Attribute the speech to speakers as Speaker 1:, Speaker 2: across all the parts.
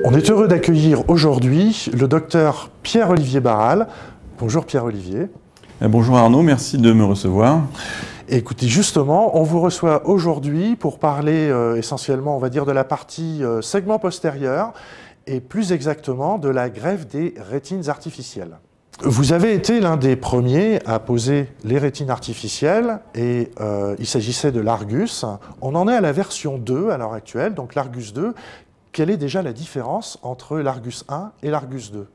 Speaker 1: On est heureux d'accueillir aujourd'hui le docteur Pierre-Olivier Barral. Bonjour Pierre-Olivier.
Speaker 2: Bonjour Arnaud, merci de me recevoir.
Speaker 1: Écoutez, justement, on vous reçoit aujourd'hui pour parler essentiellement, on va dire, de la partie segment postérieur et plus exactement de la greffe des rétines artificielles. Vous avez été l'un des premiers à poser les rétines artificielles et il s'agissait de l'Argus. On en est à la version 2 à l'heure actuelle, donc l'Argus 2. Quelle est déjà la différence entre l'Argus 1 et l'Argus 2?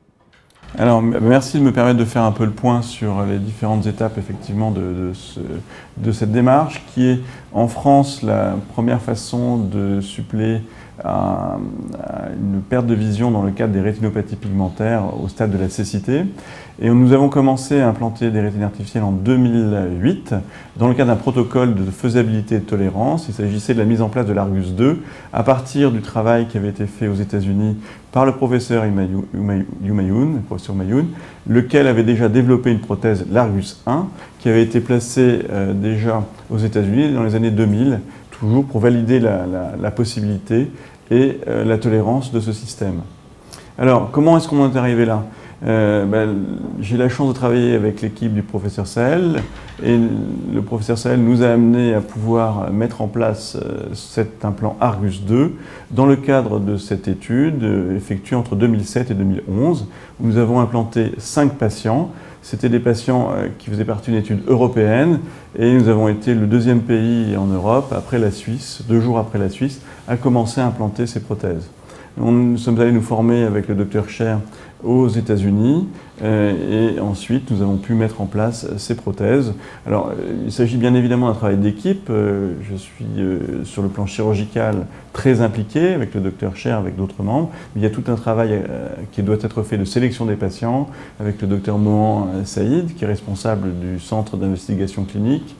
Speaker 2: Alors, merci de me permettre de faire un peu le point sur les différentes étapes effectivement de cette démarche qui est en France la première façon de suppléer à une perte de vision dans le cadre des rétinopathies pigmentaires au stade de la cécité. Et nous avons commencé à implanter des rétines artificielles en 2008 dans le cadre d'un protocole de faisabilité et de tolérance. Il s'agissait de la mise en place de l'Argus 2 à partir du travail qui avait été fait aux États-Unis par le professeur Humayun, lequel avait déjà développé une prothèse, l'Argus 1, qui avait été placée déjà aux États-Unis dans les années 2000, toujours pour valider la possibilité et la tolérance de ce système. Alors, comment est-ce qu'on en est arrivé là? J'ai la chance de travailler avec l'équipe du professeur Sahel et le professeur Sahel nous a amené à pouvoir mettre en place cet implant Argus 2 dans le cadre de cette étude effectuée entre 2007 et 2011 où nous avons implanté 5 patients. C'était des patients qui faisaient partie d'une étude européenne et nous avons été le deuxième pays en Europe, après la Suisse, 2 jours après la Suisse, à commencer à implanter ces prothèses. Nous sommes allés nous former avec le docteur Cher aux États-Unis et ensuite nous avons pu mettre en place ces prothèses. Alors il s'agit bien évidemment d'un travail d'équipe. Je suis sur le plan chirurgical très impliqué avec le docteur Cher, avec d'autres membres. Mais il y a tout un travail qui doit être fait de sélection des patients avec le docteur Mohan Saïd qui est responsable du centre d'investigation clinique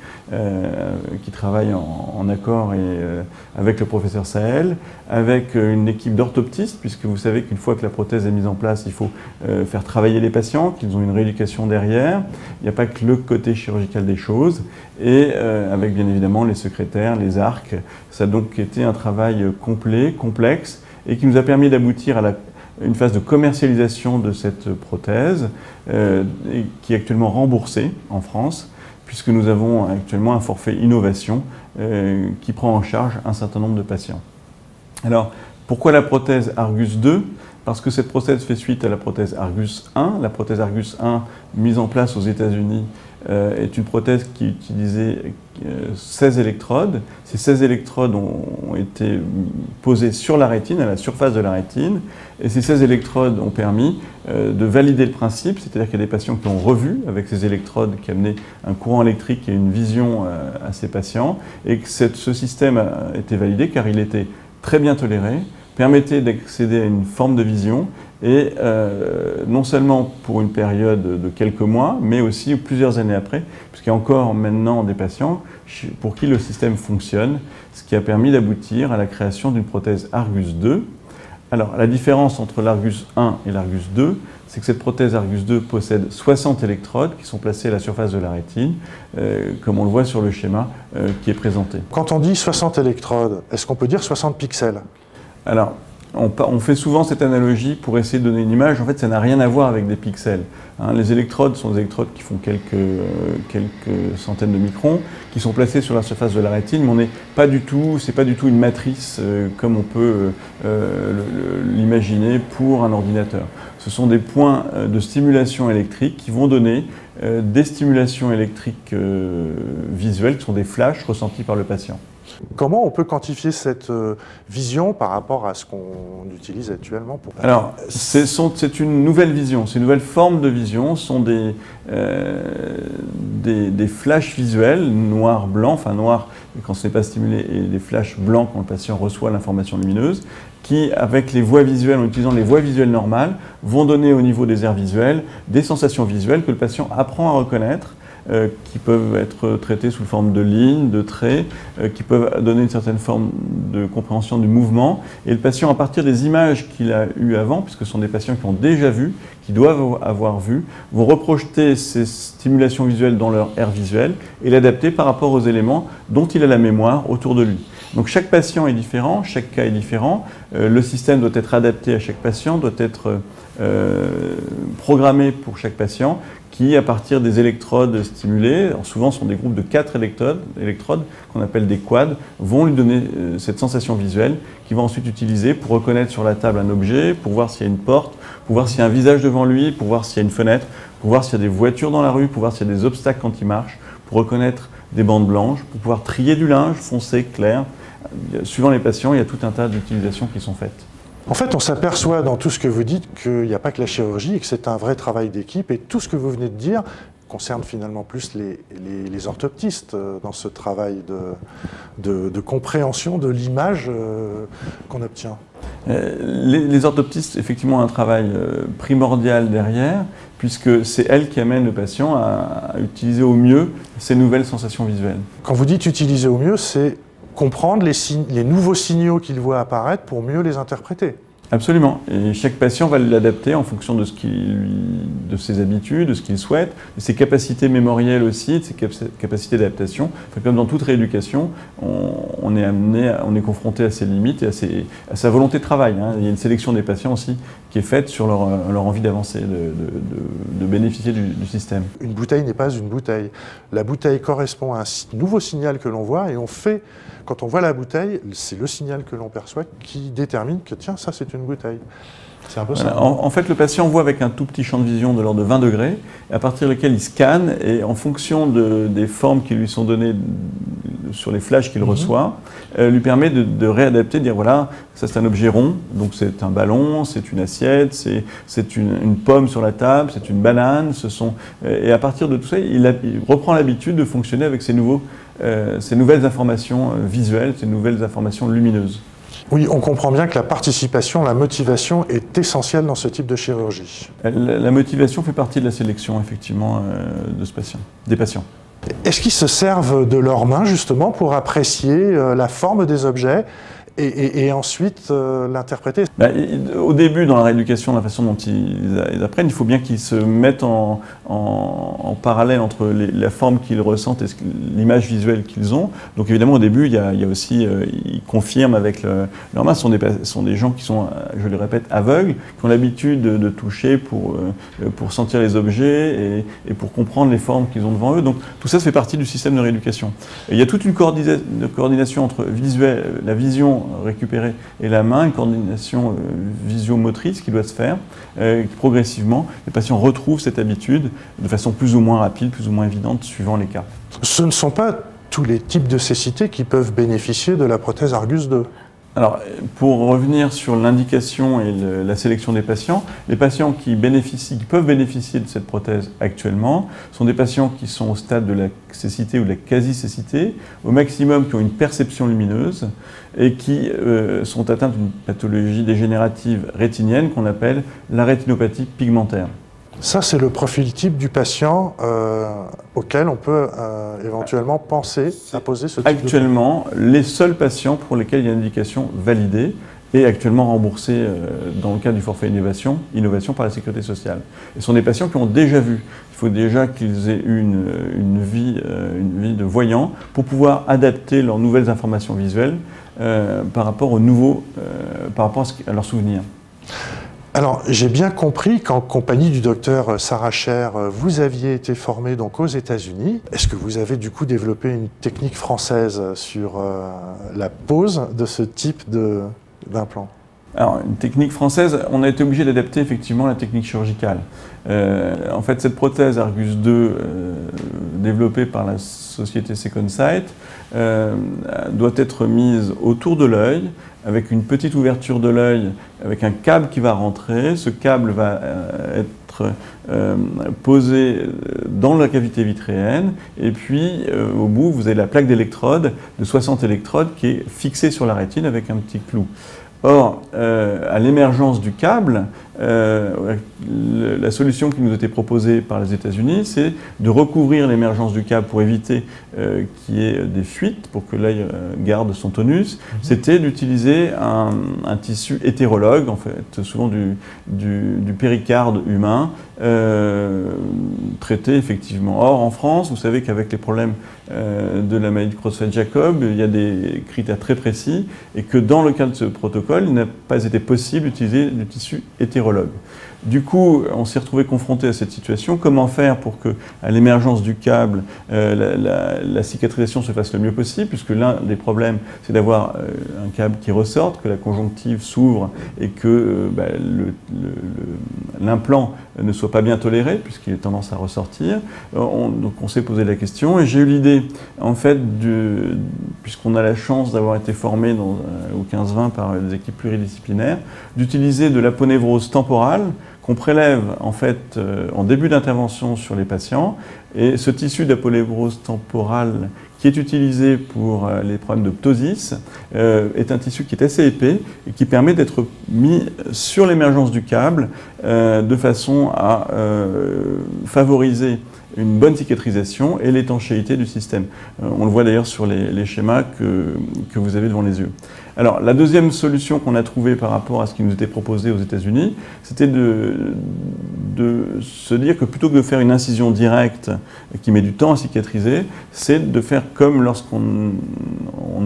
Speaker 2: qui travaille en accord avec le professeur Sahel, avec une équipe d'orthoptistes puisque vous savez qu'une fois que la prothèse est mise en place, il faut faire travailler les patients, qu'ils ont une rééducation derrière. Il n'y a pas que le côté chirurgical des choses. Et avec bien évidemment les secrétaires, les arcs. Ça a donc été un travail complet, complexe, et qui nous a permis d'aboutir à une phase de commercialisation de cette prothèse, qui est actuellement remboursée en France, puisque nous avons actuellement un forfait innovation qui prend en charge un certain nombre de patients. Alors, pourquoi la prothèse Argus 2 ? Parce que cette prothèse fait suite à la prothèse Argus 1. La prothèse Argus 1, mise en place aux États-Unis, est une prothèse qui utilisait 16 électrodes. Ces 16 électrodes ont été posées sur la rétine, à la surface de la rétine. Et ces 16 électrodes ont permis de valider le principe, c'est-à-dire qu'il y a des patients qui ont revu avec ces électrodes qui amenaient un courant électrique et une vision à ces patients. Et que ce système a été validé car il était très bien toléré, permettait d'accéder à une forme de vision et non seulement pour une période de quelques mois, mais aussi plusieurs années après, puisqu'il y a encore maintenant des patients pour qui le système fonctionne, ce qui a permis d'aboutir à la création d'une prothèse Argus 2. Alors, la différence entre l'Argus 1 et l'Argus 2, c'est que cette prothèse Argus 2 possède 60 électrodes qui sont placées à la surface de la rétine, comme on le voit sur le schéma qui est présenté.
Speaker 1: Quand on dit 60 électrodes, est-ce qu'on peut dire 60 pixels ?
Speaker 2: Alors, on fait souvent cette analogie pour essayer de donner une image. En fait, ça n'a rien à voir avec des pixels. Les électrodes sont des électrodes qui font quelques centaines de microns, qui sont placées sur la surface de la rétine, mais c'est pas du tout une matrice comme on peut l'imaginer pour un ordinateur. Ce sont des points de stimulation électrique qui vont donner des stimulations électriques visuelles, qui sont des flashs ressentis par le patient.
Speaker 1: Comment on peut quantifier cette vision par rapport à ce qu'on utilise actuellement pour...
Speaker 2: Alors, c'est une nouvelle vision, c'est une nouvelle forme de vision. Ce sont des flashs visuels, noir-blanc, enfin noir quand ce n'est pas stimulé, et des flashs blancs quand le patient reçoit l'information lumineuse, qui, avec les voies visuelles, en utilisant les voies visuelles normales, vont donner au niveau des aires visuelles des sensations visuelles que le patient apprend à reconnaître, qui peuvent être traités sous forme de lignes, de traits, qui peuvent donner une certaine forme de compréhension du mouvement. Et le patient, à partir des images qu'il a eues avant, puisque ce sont des patients qui ont déjà vu, qui doivent avoir vu, vont reprojeter ces stimulations visuelles dans leur aire visuelle et l'adapter par rapport aux éléments dont il a la mémoire autour de lui. Donc chaque patient est différent, chaque cas est différent. Le système doit être adapté à chaque patient, doit être programmé pour chaque patient, qui, à partir des électrodes stimulées, alors souvent ce sont des groupes de 4 électrodes qu'on appelle des quads, vont lui donner cette sensation visuelle qu'il va ensuite utiliser pour reconnaître sur la table un objet, pour voir s'il y a une porte, pour voir s'il y a un visage devant lui, pour voir s'il y a une fenêtre, pour voir s'il y a des voitures dans la rue, pour voir s'il y a des obstacles quand il marche, pour reconnaître des bandes blanches, pour pouvoir trier du linge foncé, clair. Suivant les patients, il y a tout un tas d'utilisations qui sont faites.
Speaker 1: En fait, on s'aperçoit dans tout ce que vous dites qu'il n'y a pas que la chirurgie et que c'est un vrai travail d'équipe. Et tout ce que vous venez de dire concerne finalement plus les orthoptistes dans ce travail de compréhension de l'image qu'on obtient.
Speaker 2: Les orthoptistes, effectivement, ont un travail primordial derrière, puisque c'est elles qui amènent le patient à utiliser au mieux ces nouvelles sensations visuelles.
Speaker 1: Quand vous dites utiliser au mieux, c'est comprendre les nouveaux signaux qu'il voit apparaître pour mieux les interpréter.
Speaker 2: Absolument. Et chaque patient va l'adapter en fonction de de ses habitudes, de ce qu'il souhaite, de ses capacités mémorielles aussi, de ses capacités d'adaptation. Enfin, comme dans toute rééducation, on est confronté à ses limites et à sa volonté de travail. Hein. Il y a une sélection des patients aussi qui est faite sur leur envie d'avancer, de bénéficier du système.
Speaker 1: Une bouteille n'est pas une bouteille. La bouteille correspond à un nouveau signal que l'on voit et quand on voit la bouteille, c'est le signal que l'on perçoit qui détermine que tiens, ça c'est une bouteille. C'est un peu ça.
Speaker 2: En fait, le patient voit avec un tout petit champ de vision de l'ordre de 20 degrés, à partir duquel il scanne, et en fonction des formes qui lui sont données sur les flashs qu'il reçoit, lui permet de réadapter, de dire voilà, ça c'est un objet rond, donc c'est un ballon, c'est une assiette, c'est une pomme sur la table, c'est une banane, et à partir de tout ça, il reprend l'habitude de fonctionner avec ces nouvelles informations visuelles, ces nouvelles informations lumineuses.
Speaker 1: Oui, on comprend bien que la participation, la motivation est essentielle dans ce type de chirurgie.
Speaker 2: La motivation fait partie de la sélection, effectivement, des patients.
Speaker 1: Est-ce qu'ils se servent de leurs mains, justement, pour apprécier la forme des objets et ensuite l'interpréter?
Speaker 2: Au début, dans la rééducation, la façon dont ils apprennent, il faut bien qu'ils se mettent en parallèle entre la forme qu'ils ressentent et l'image visuelle qu'ils ont. Donc évidemment, au début, il y a aussi, ils confirment avec leurs mains. Ce sont des gens qui sont, je le répète, aveugles, qui ont l'habitude de toucher pour sentir les objets et pour comprendre les formes qu'ils ont devant eux. Donc tout ça fait partie du système de rééducation. Et il y a toute une coordination entre la vision récupérée et la main, une coordination visio-motrice qui doit se faire. Progressivement, les patients retrouvent cette habitude de façon plus ou moins rapide, plus ou moins évidente, suivant les cas.
Speaker 1: Ce ne sont pas tous les types de cécité qui peuvent bénéficier de la prothèse Argus 2.
Speaker 2: Alors, pour revenir sur l'indication et la sélection des patients, les patients qui peuvent bénéficier de cette prothèse actuellement sont des patients qui sont au stade de la cécité ou de la quasi-cécité, au maximum qui ont une perception lumineuse et qui sont atteints d'une pathologie dégénérative rétinienne qu'on appelle la rétinopathie pigmentaire.
Speaker 1: Ça, c'est le profil type du patient auquel on peut éventuellement penser à poser ce type
Speaker 2: actuellement, les seuls patients pour lesquels il y a une indication validée et actuellement remboursée dans le cadre du forfait innovation par la Sécurité sociale. Et ce sont des patients qui ont déjà vu. Il faut déjà qu'ils aient eu une vie de voyant pour pouvoir adapter leurs nouvelles informations visuelles par rapport à leurs souvenirs.
Speaker 1: Alors, j'ai bien compris qu'en compagnie du docteur Sarah Cher, vous aviez été formé donc aux États-Unis. Est-ce que vous avez du coup développé une technique française sur la pose de ce type d'implant?
Speaker 2: Alors, une technique française, on a été obligé d'adapter effectivement la technique chirurgicale. En fait, cette prothèse Argus 2, développée par la société Second Sight, doit être mise autour de l'œil, avec une petite ouverture de l'œil, avec un câble qui va rentrer. Ce câble va être posé dans la cavité vitréenne, et puis au bout, vous avez la plaque d'électrode de 60 électrodes qui est fixée sur la rétine avec un petit clou. Or, à l'émergence du câble, la solution qui nous a été proposée par les États-Unis, c'est de recouvrir l'émergence du câble pour éviter qu'il y ait des fuites, pour que l'œil garde son tonus. C'était d'utiliser un tissu hétérologue, en fait, souvent du péricarde humain, traité effectivement. Or, en France, vous savez qu'avec les problèmes de la maladie de Creutzfeldt-Jakob, il y a des critères très précis et que dans le cadre de ce protocole, il n'a pas été possible d'utiliser du tissu hétérologue. Du coup, on s'est retrouvé confronté à cette situation. Comment faire pour que, à l'émergence du câble, la cicatrisation se fasse le mieux possible, puisque l'un des problèmes, c'est d'avoir un câble qui ressorte, que la conjonctive s'ouvre et que l'implant ne soit pas bien toléré, puisqu'il a tendance à ressortir. Donc on s'est posé la question et j'ai eu l'idée, en fait, puisqu'on a la chance d'avoir été formé au 15-20 par des équipes pluridisciplinaires, d'utiliser de l'aponévrose temporale qu'on prélève en fait en début d'intervention sur les patients. Et ce tissu d'aponévrose temporale qui est utilisé pour les problèmes de ptosis est un tissu qui est assez épais et qui permet d'être mis sur l'émergence du câble de façon à favoriser une bonne cicatrisation et l'étanchéité du système. On le voit d'ailleurs sur les schémas que vous avez devant les yeux. Alors, la deuxième solution qu'on a trouvée par rapport à ce qui nous était proposé aux États-Unis, c'était de se dire que plutôt que de faire une incision directe qui met du temps à cicatriser, c'est de faire comme lorsqu'on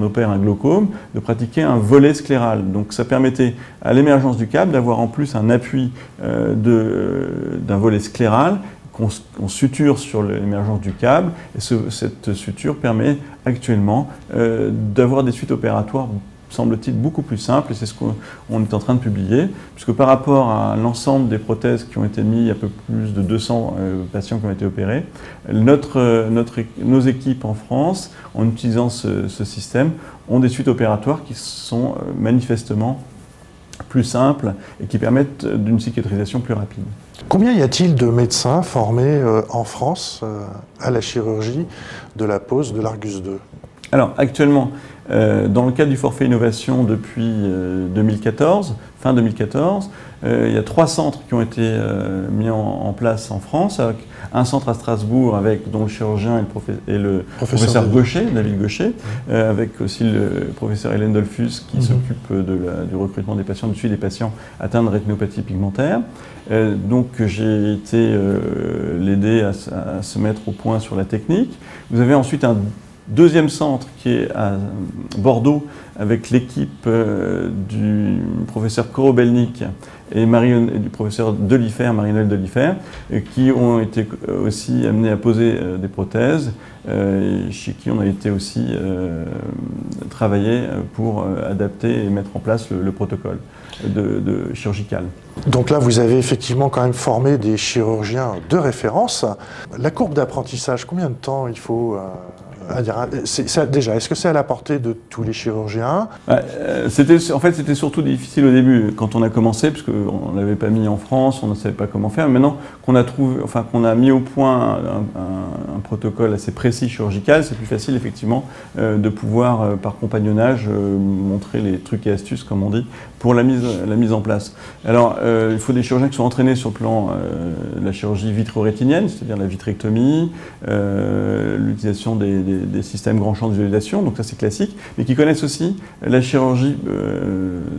Speaker 2: opère un glaucome, de pratiquer un volet scléral. Donc ça permettait à l'émergence du câble d'avoir en plus un appui d'un volet scléral qu'on suture sur l'émergence du câble, et cette suture permet actuellement d'avoir des suites opératoires, semble-t-il, beaucoup plus simples, et c'est ce qu'on est en train de publier, puisque par rapport à l'ensemble des prothèses qui ont été mises, il y a un peu plus de 200 patients qui ont été opérés, nos équipes en France, en utilisant ce système, ont des suites opératoires qui sont manifestement plus simples et qui permettent d'une cicatrisation plus rapide.
Speaker 1: Combien y a-t-il de médecins formés en France à la chirurgie de la pose de l'Argus 2?
Speaker 2: Alors, actuellement, dans le cadre du forfait innovation depuis 2014, fin 2014, il y a 3 centres qui ont été mis en place en France, avec un centre à Strasbourg dont le chirurgien et le professeur Gaucher, David Gaucher, avec aussi le professeur Hélène Dolphus qui s'occupe du recrutement des patients, du suivi des patients atteints de rétinopathie pigmentaire. Donc j'ai été l'aider à se mettre au point sur la technique. Vous avez ensuite un deuxième centre qui est à Bordeaux avec l'équipe du professeur Korobelnik et du professeur Delifert, Marie-Noël Delifert, qui ont été aussi amenés à poser des prothèses, et chez qui on a été aussi travailler pour adapter et mettre en place le protocole chirurgical.
Speaker 1: Donc là, vous avez effectivement quand même formé des chirurgiens de référence. La courbe d'apprentissage, combien de temps il faut déjà, est-ce que c'est à la portée de tous les chirurgiens?
Speaker 2: En fait, c'était surtout difficile au début, quand on a commencé, parce qu'on ne l'avait pas mis en France, on ne savait pas comment faire. Maintenant qu'on a mis au point un protocole assez précis chirurgical, c'est plus facile, effectivement, de pouvoir, par compagnonnage, montrer les trucs et astuces, comme on dit, pour la mise en place. Alors, il faut des chirurgiens qui sont entraînés sur le plan de la chirurgie vitréo-rétinienne, c'est-à-dire la vitrectomie, l'utilisation des systèmes grand champ de visualisation, donc ça c'est classique, mais qui connaissent aussi la chirurgie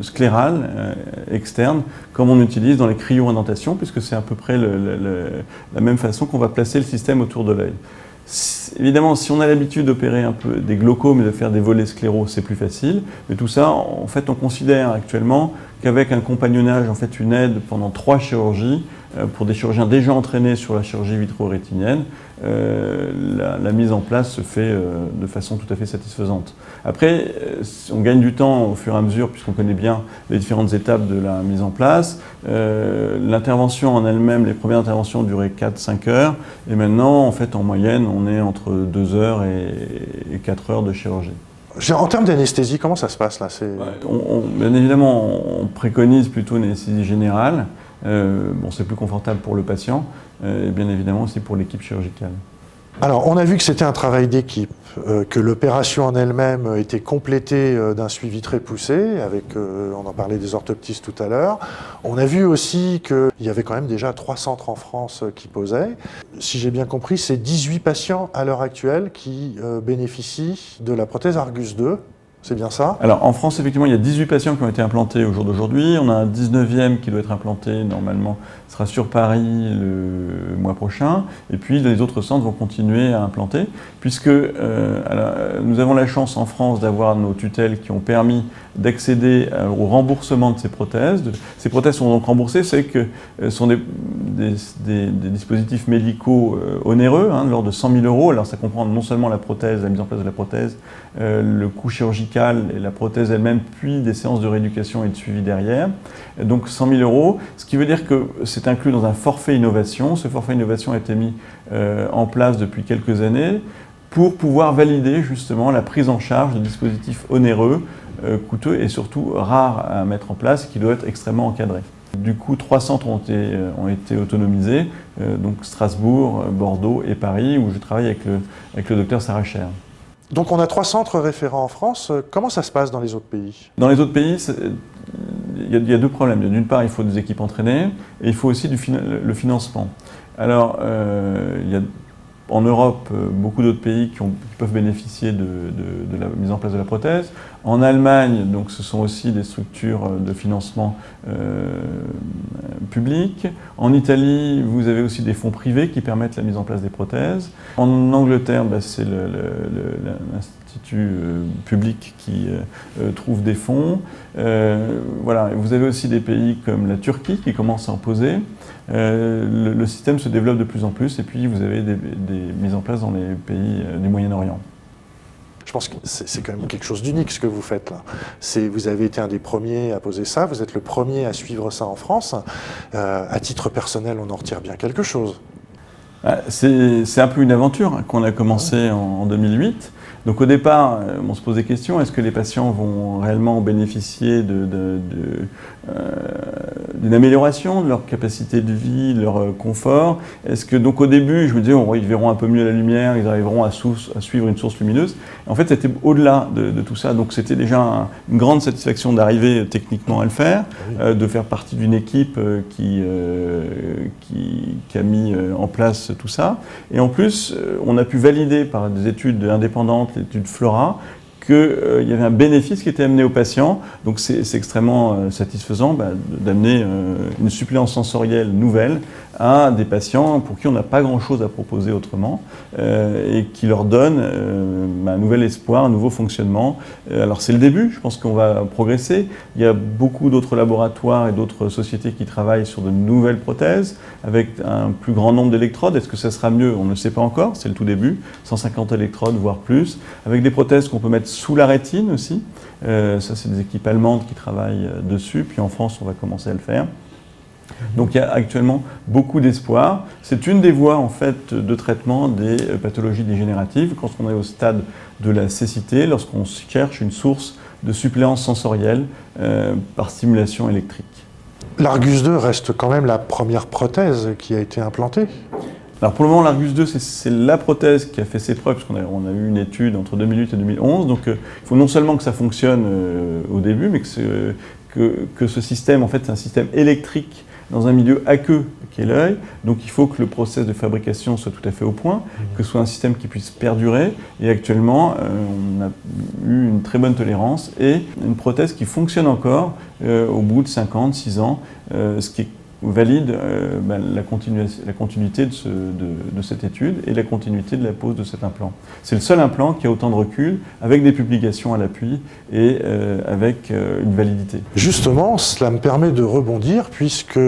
Speaker 2: sclérale externe, comme on utilise dans les cryo-indentations, puisque c'est à peu près la même façon qu'on va placer le système autour de l'œil. Évidemment, si on a l'habitude d'opérer un peu des glaucomes et de faire des volets scléraux, c'est plus facile. Mais tout ça, en fait, on considère actuellement qu'avec un compagnonnage, en fait, une aide pendant 3 chirurgies, pour des chirurgiens déjà entraînés sur la chirurgie vitréo-rétinienne, la mise en place se fait de façon tout à fait satisfaisante. Après, on gagne du temps au fur et à mesure, puisqu'on connaît bien les différentes étapes de la mise en place. L'intervention en elle-même, les premières interventions duraient 4-5 heures, et maintenant, en fait, en moyenne, on est entre 2 heures et 4 heures de chirurgie.
Speaker 1: En termes d'anesthésie, comment ça se passe là?
Speaker 2: Bien évidemment, on préconise plutôt une anesthésie générale. Bon, c'est plus confortable pour le patient et bien évidemment aussi pour l'équipe chirurgicale.
Speaker 1: Alors, on a vu que c'était un travail d'équipe, que l'opération en elle-même était complétée d'un suivi très poussé, avec, on en parlait des orthoptistes tout à l'heure. On a vu aussi qu'il y avait quand même déjà 3 centres en France qui posaient. Si j'ai bien compris, c'est 18 patients à l'heure actuelle qui bénéficient de la prothèse Argus 2. c'est bien ça?
Speaker 2: Alors en France, effectivement, il y a 18 patients qui ont été implantés au jour d'aujourd'hui. On a un 19e qui doit être implanté, normalement, sera sur Paris le mois prochain. Et puis les autres centres vont continuer à implanter, puisque nous avons la chance en France d'avoir nos tutelles qui ont permis d'accéder au remboursement de ces prothèses. Ces prothèses sont donc remboursées, c'est que ce sont des dispositifs médicaux onéreux, de l'ordre de 100 000 €. Alors ça comprend non seulement la prothèse, la mise en place de la prothèse, le coût chirurgical et la prothèse elle-même, puis des séances de rééducation et de suivi derrière. Donc 100 000 €, ce qui veut dire que c'est inclus dans un forfait innovation. Ce forfait innovation a été mis en place depuis quelques années pour pouvoir valider justement la prise en charge de dispositifs onéreux, coûteux et surtout rares à mettre en place, qui doivent être extrêmement encadrés. Du coup, 3 centres ont été autonomisés, donc Strasbourg, Bordeaux et Paris, où je travaille avec le docteur Sarah Cher.
Speaker 1: Donc on a 3 centres référents en France. Comment ça se passe dans les autres pays?
Speaker 2: Dans les autres pays, il y a 2 problèmes. D'une part, il faut des équipes entraînées et il faut aussi le financement. Alors, il y a en Europe beaucoup d'autres pays qui peuvent bénéficier de la mise en place de la prothèse. En Allemagne, donc, ce sont aussi des structures de financement public. En Italie, vous avez aussi des fonds privés qui permettent la mise en place des prothèses. En Angleterre, c'est l'Institut public qui trouve des fonds. Voilà. Vous avez aussi des pays comme la Turquie qui commencent à en poser. Le système se développe de plus en plus et puis vous avez des mises en place dans les pays du Moyen-Orient.
Speaker 1: Je pense que c'est quand même quelque chose d'unique ce que vous faites là. Vous avez été un des premiers à poser ça, vous êtes le premier à suivre ça en France. À titre personnel, on en retire bien quelque chose.
Speaker 2: C'est un peu une aventure qu'on a commencé en 2008. Donc au départ, on se pose des questions, est-ce que les patients vont réellement bénéficier d'une amélioration de leur capacité de vie, de leur confort? Est-ce que, donc au début, je me disais, ils verront un peu mieux la lumière, ils arriveront à suivre une source lumineuse. En fait, c'était au-delà de tout ça. Donc c'était déjà une grande satisfaction d'arriver techniquement à le faire, de faire partie d'une équipe qui a mis en place tout ça. Et en plus, on a pu valider par des études indépendantes, l'étude Flora, qu'il y avait un bénéfice qui était amené aux patients. Donc c'est extrêmement satisfaisant d'amener une suppléance sensorielle nouvelle à des patients pour qui on n'a pas grand-chose à proposer autrement et qui leur donne un nouvel espoir, un nouveau fonctionnement. Alors c'est le début, je pense qu'on va progresser. Il y a beaucoup d'autres laboratoires et d'autres sociétés qui travaillent sur de nouvelles prothèses avec un plus grand nombre d'électrodes. Est-ce que ça sera mieux? On ne le sait pas encore, c'est le tout début. 150 électrodes, voire plus, avec des prothèses qu'on peut mettre sous la rétine aussi. Ça, c'est des équipes allemandes qui travaillent dessus. Puis en France, on va commencer à le faire. Donc il y a actuellement beaucoup d'espoir. C'est une des voies en fait de traitement des pathologies dégénératives quand on est au stade de la cécité, lorsqu'on cherche une source de suppléance sensorielle par stimulation électrique.
Speaker 1: L'Argus 2 reste quand même la première prothèse qui a été implantée.
Speaker 2: Alors pour le moment, l'Argus 2, c'est la prothèse qui a fait ses preuves, parce qu'on a eu une étude entre 2008 et 2011. Donc il faut non seulement que ça fonctionne au début, mais que ce système, en fait, c'est un système électrique dans un milieu aqueux qui est l'œil. Donc il faut que le process de fabrication soit tout à fait au point, que ce soit un système qui puisse perdurer. Et actuellement, on a eu une très bonne tolérance et une prothèse qui fonctionne encore au bout de 56 ans, ce qui valide la continuité de cette étude et la continuité de la pose de cet implant. C'est le seul implant qui a autant de recul, avec des publications à l'appui et avec une validité.
Speaker 1: Justement, cela me permet de rebondir puisque,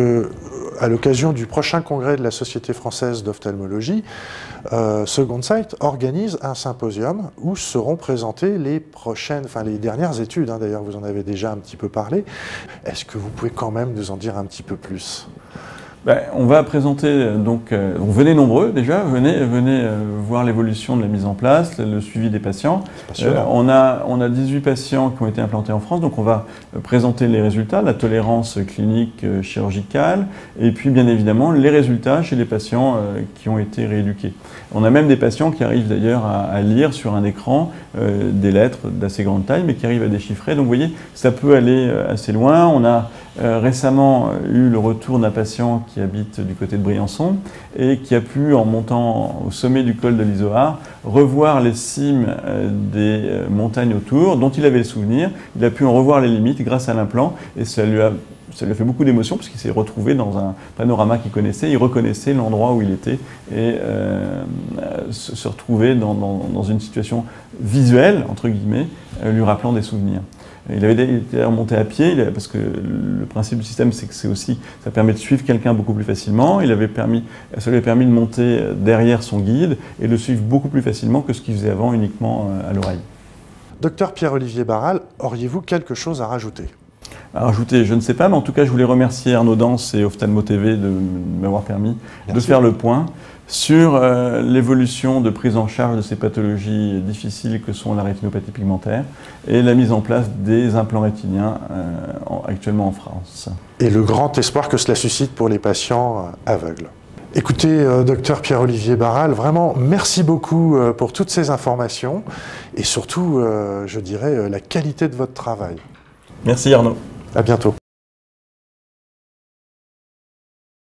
Speaker 1: à l'occasion du prochain congrès de la Société française d'ophtalmologie, Second Sight organise un symposium où seront présentées les dernières études. D'ailleurs, vous en avez déjà un petit peu parlé. Est-ce que vous pouvez quand même nous en dire un petit peu plus ?
Speaker 2: On va présenter, donc venez nombreux déjà, venez voir l'évolution de la mise en place, le suivi des patients. On a 18 patients qui ont été implantés en France, donc on va présenter les résultats, la tolérance clinique chirurgicale, et puis bien évidemment les résultats chez les patients qui ont été rééduqués. On a même des patients qui arrivent d'ailleurs à lire sur un écran des lettres d'assez grande taille, mais qui arrivent à déchiffrer. Donc vous voyez, ça peut aller assez loin. On a récemment eu le retour d'un patient qui habite du côté de Briançon et qui a pu, en montant au sommet du col de l'Izoard, revoir les cimes des montagnes autour, dont il avait le souvenir. Il a pu en revoir les limites grâce à l'implant et ça lui a fait beaucoup d'émotion parce qu'il s'est retrouvé dans un panorama qu'il connaissait, il reconnaissait l'endroit où il était et se retrouvait dans une situation visuelle, entre guillemets, lui rappelant des souvenirs. Il était remonté à pied, parce que le principe du système, c'est que ça permet de suivre quelqu'un beaucoup plus facilement. Ça lui a permis de monter derrière son guide et de le suivre beaucoup plus facilement que ce qu'il faisait avant uniquement à l'oreille.
Speaker 1: Docteur Pierre-Olivier Barral, auriez-vous quelque chose à rajouter ?
Speaker 2: À rajouter, je ne sais pas, mais en tout cas, je voulais remercier Arnaud Danse et Ophtalmo TV de m'avoir permis de faire le point sur l'évolution de prise en charge de ces pathologies difficiles que sont la rétinopathie pigmentaire et la mise en place des implants rétiniens actuellement en France.
Speaker 1: Et le grand espoir que cela suscite pour les patients aveugles. Écoutez, docteur Pierre-Olivier Barral, vraiment merci beaucoup pour toutes ces informations et surtout, je dirais, la qualité de votre travail.
Speaker 2: Merci Arnaud.
Speaker 1: À bientôt.